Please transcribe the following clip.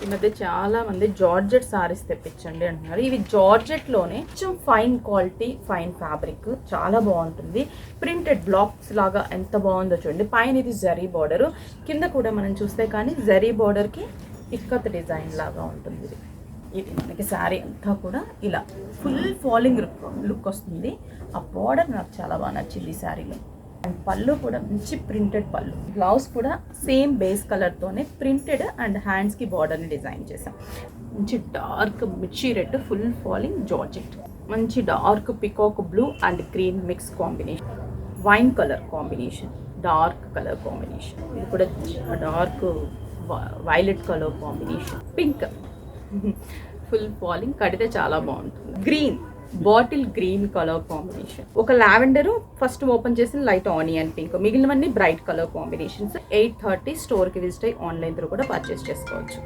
ఈ మధ్య చాలా మంది జార్జెట్ సారీస్ తెప్పించండి అంటున్నారు. ఇవి జార్జెట్లోనే కొంచెం ఫైన్ క్వాలిటీ, ఫైన్ ఫ్యాబ్రిక్, చాలా బాగుంటుంది. ప్రింటెడ్ బ్లాక్స్ లాగా ఎంత బాగుందో చూడండి. పైన ఇది జరీ బార్డర్, కింద కూడా మనం చూస్తే కానీ జరీ బార్డర్కి ఇక్కత్ డిజైన్ లాగా ఉంటుంది. ఇది మనకి శారీ అంతా కూడా ఇలా ఫుల్ ఫాలింగ్ లుక్ వస్తుంది. ఆ బార్డర్ నాకు చాలా బాగా నచ్చింది ఈ శారీలో. అండ్ పళ్ళు కూడా మంచి ప్రింటెడ్ పళ్ళు. బ్లౌజ్ కూడా సేమ్ బేస్ కలర్తోనే ప్రింటెడ్ అండ్ హ్యాండ్స్కి బార్డర్ని డిజైన్ చేసాం. మంచి డార్క్ మిర్చి రెడ్ ఫుల్ ఫాలింగ్ జార్జెట్. మంచి dark peacock blue and green mix combination. Wine colour combination, dark colour combination. ఇది కూడా dark violet colour combination. Pink full falling, కడితే చాలా బాగుంటుంది. Green, bottle green colour combination. ఒక లావెండర్ ఫస్ట్ ఓపెన్ చేసిన light onion pink, మిగిలినవన్నీ bright colour combinations. 8:30 స్టోర్కి visit అయ్యి ఆన్లైన్ త్రూ కూడా పర్చేస్ చేసుకోవచ్చు.